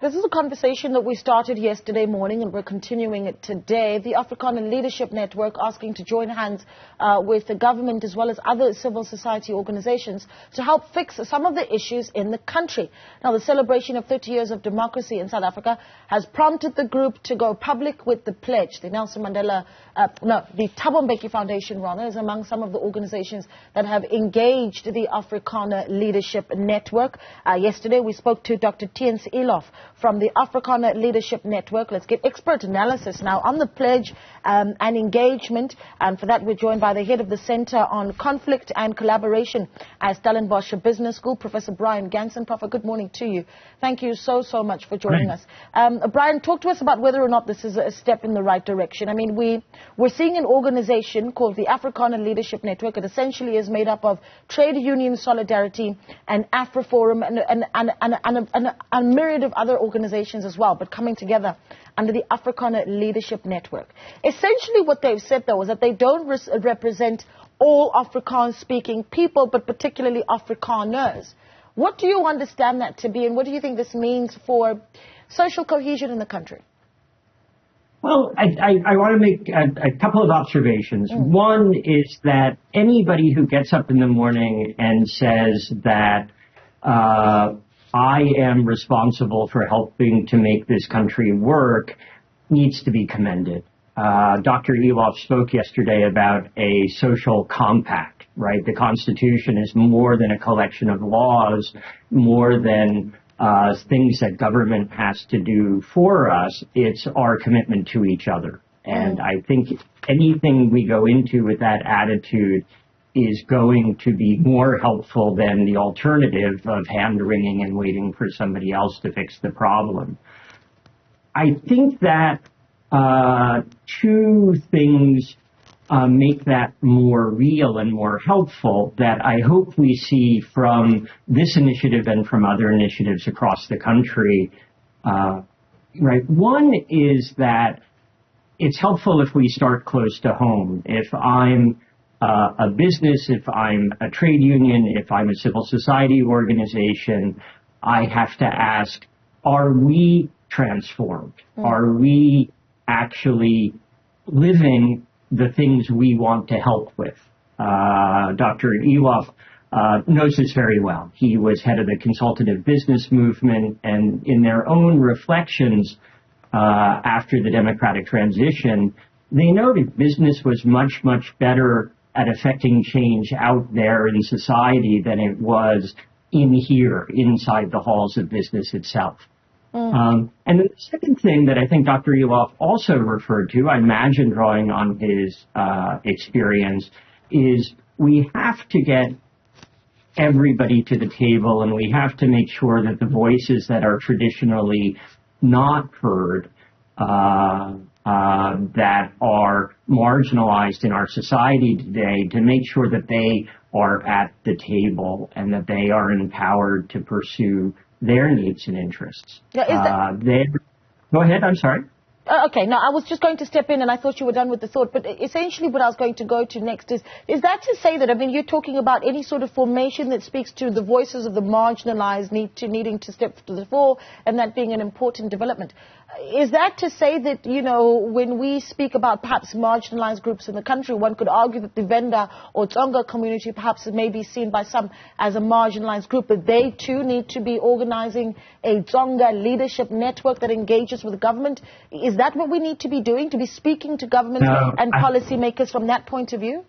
This is a conversation that we started yesterday morning and we're continuing it today. The Afrikaner Leadership Network asking to join hands with the government as well as other civil society organizations to help fix some of the issues in the country. Now, the celebration of 30 years of democracy in South Africa has prompted the group to go public with the pledge. The Thabo Mbeki Foundation, is among some of the organizations that have engaged the Afrikaner Leadership Network. Yesterday, we spoke to Dr. Theuns Eloff from the Afrikaner Leadership Network. Let's get expert analysis now on the pledge and engagement. And for that, we're joined by the head of the Center on Conflict and Collaboration at Stellenbosch Business School, Professor Brian Ganson. Prof, good morning to you. Thank you so much for joining us. Brian, talk to us about whether or not this is a step in the right direction. I mean, we're seeing an organization called the Afrikaner Leadership Network. It essentially is made up of trade union solidarity and AfriForum and a myriad of other organizations as well, but coming together under the Afrikaner Leadership Network. Essentially what they've said, though, is that they don't represent all Afrikaans-speaking people, but particularly Afrikaners. What do you understand that to be, and what do you think this means for social cohesion in the country? Well, I want to make a couple of observations. One is that anybody who gets up in the morning and says that I am responsible for helping to make this country work needs to be commended. Dr. Eloff spoke yesterday about a social compact, right? The Constitution is more than a collection of laws, more than things that government has to do for us. It's our commitment to each other. And I think anything we go into with that attitude is going to be more helpful than the alternative of hand-wringing and waiting for somebody else to fix the problem. I think that two things make that more real and more helpful that I hope we see from this initiative and from other initiatives across the country. Right. One is that it's helpful if we start close to home. If I'm a business, if I'm a trade union, if I'm a civil society organization, I have to ask, are we transformed? Are we actually living the things we want to help with? Dr. Eloff knows this very well. He was head of the consultative business movement, and in their own reflections after the democratic transition, they noted business was much, much better at affecting change out there in society than it was in here, inside the halls of business itself. And the second thing that I think Dr. Eloff also referred to, I imagine drawing on his experience, is we have to get everybody to the table, and we have to make sure that the voices that are traditionally not heard, that are marginalized in our society today, to make sure that they are at the table and that they are empowered to pursue their needs and interests. Go ahead, I'm sorry. Okay, now I was just going to step in and I thought you were done with the thought, but essentially what I was going to go to next is that to say that, I mean, you're talking about any sort of formation that speaks to the voices of the marginalized needing to step to the fore, and that being an important development. Is that to say that, you know, when we speak about perhaps marginalized groups in the country, one could argue that the Venda or Tsonga community perhaps may be seen by some as a marginalized group, but they too need to be organizing a Tsonga leadership network that engages with the government? Is that what we need to be doing, to be speaking to government and policymakers from that point of view?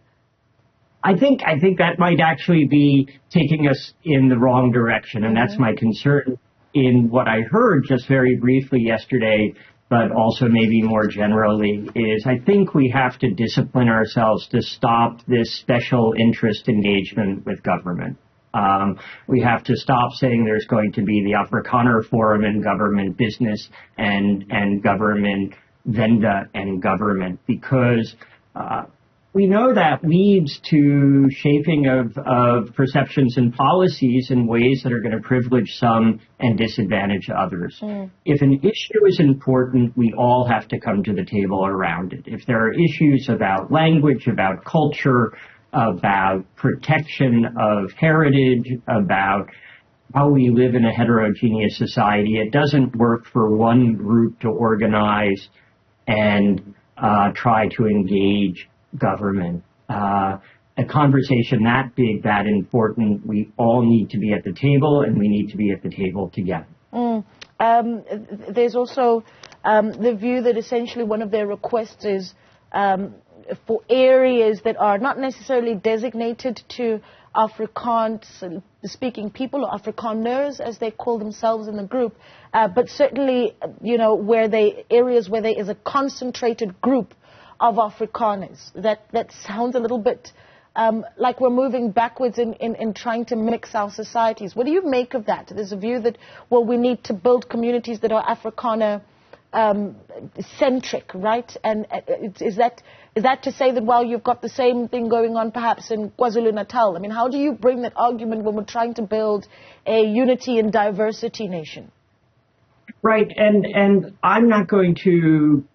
I think that might actually be taking us in the wrong direction, and that's my concern in what I heard just very briefly yesterday, but also maybe more generally, is I think we have to discipline ourselves to stop this special interest engagement with government. We have to stop saying there's going to be the Afrikaner Forum and government business and government Venda and government, because we know that leads to shaping of perceptions and policies in ways that are going to privilege some and disadvantage others. If an issue is important, we all have to come to the table around it. If there are issues about language, about culture, about protection of heritage, about how we live in a heterogeneous society. It doesn't work for one group to organize and try to engage government. A conversation that big, that important, we all need to be at the table, and we need to be at the table together. There's also the view that essentially one of their requests is for areas that are not necessarily designated to Afrikaans-speaking people, or Afrikaners, as they call themselves in the group, but certainly, areas where there is a concentrated group of Afrikaners. That sounds a little bit like we're moving backwards in trying to mix our societies. What do you make of that? There's a view that, well, we need to build communities that are Afrikaner centric, right? And is that to say that, well, you've got the same thing going on perhaps in KwaZulu-Natal? I mean, how do you bring that argument when we're trying to build a unity and diversity nation? Right, and I'm not going to,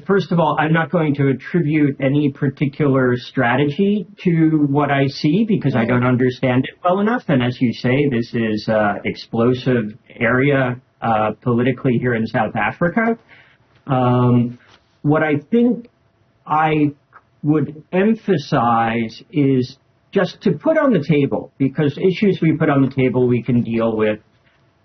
first of all, I'm not going to attribute any particular strategy to what I see because I don't understand it well enough. And as you say, this is an explosive area politically here in South Africa. What I think I would emphasize is just to put on the table, because issues we put on the table we can deal with.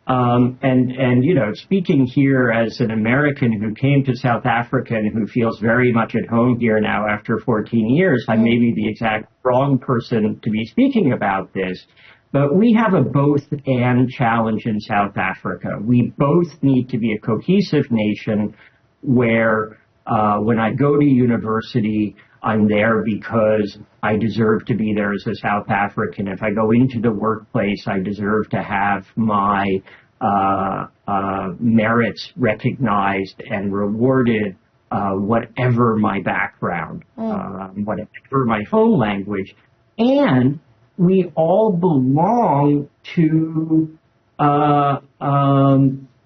And speaking here as an American who came to South Africa and who feels very much at home here now after 14 years, I may be the exact wrong person to be speaking about this. But we have a both-and challenge in South Africa. We both need to be a cohesive nation where when I go to university, I'm there because I deserve to be there as a South African. If I go into the workplace, I deserve to have my merits recognized and rewarded, whatever my background, whatever my home language. And we all belong to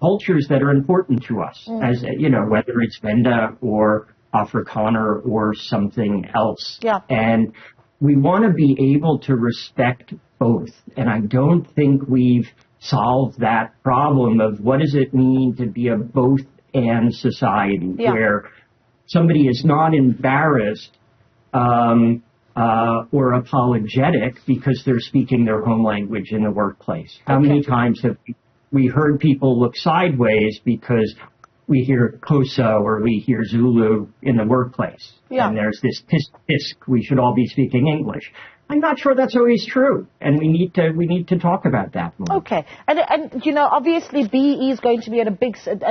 cultures that are important to us, as whether it's Venda or Afrikaner or something else. Yeah. And we want to be able to respect both. And I don't think we've solved that problem of what does it mean to be a both-and society, where somebody is not embarrassed or apologetic because they're speaking their home language in the workplace. How many times have we heard people look sideways because we hear Xhosa or we hear Zulu in the workplace? Yeah. And there's this tisk, we should all be speaking English. I'm not sure that's always true, and we need to talk about that more. Okay, and obviously BE is going to be at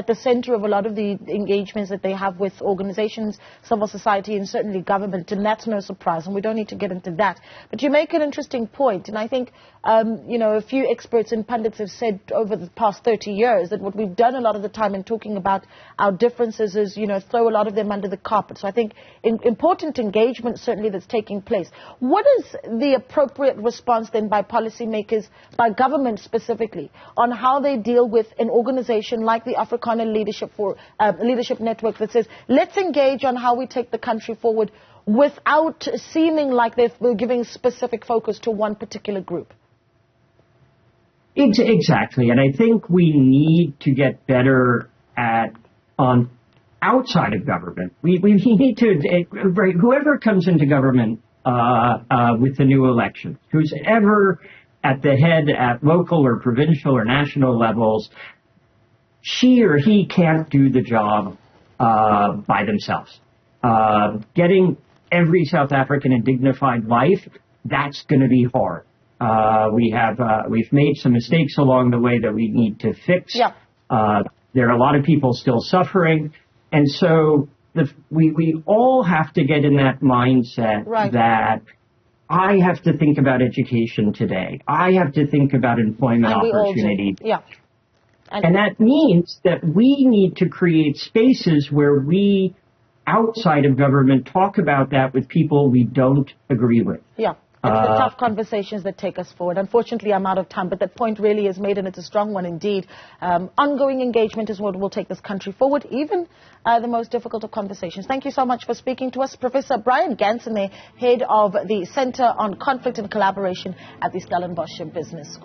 the center of a lot of the engagements that they have with organizations, civil society, and certainly government, and that's no surprise, and we don't need to get into that. But you make an interesting point, and I think a few experts and pundits have said over the past 30 years that what we've done a lot of the time in talking about our differences is throw a lot of them under the carpet. So I think important engagement certainly that's taking place. What is the appropriate response then by policymakers, by government specifically, on how they deal with an organization like the Afrikaner Leadership Network that says, let's engage on how we take the country forward without seeming like they're giving specific focus to one particular group? Exactly, and I think we need to get better on outside of government. We need to, whoever comes into government with the new elections, who's ever at the head at local or provincial or national levels, she or he can't do the job by themselves. Getting every South African a dignified life, that's going to be hard. We've made some mistakes along the way that we need to fix. Yeah. There are a lot of people still suffering, and so we all have to get in that mindset that I have to think about education today. I have to think about employment opportunity. Yeah. And that means that we need to create spaces where we, outside of government, talk about that with people we don't agree with. Yeah. It's the tough conversations that take us forward. Unfortunately, I'm out of time, but that point really is made, and it's a strong one indeed. Ongoing engagement is what will take this country forward, even the most difficult of conversations. Thank you so much for speaking to us. Professor Brian Ganson, head of the Center on Conflict and Collaboration at the Stellenbosch Business School.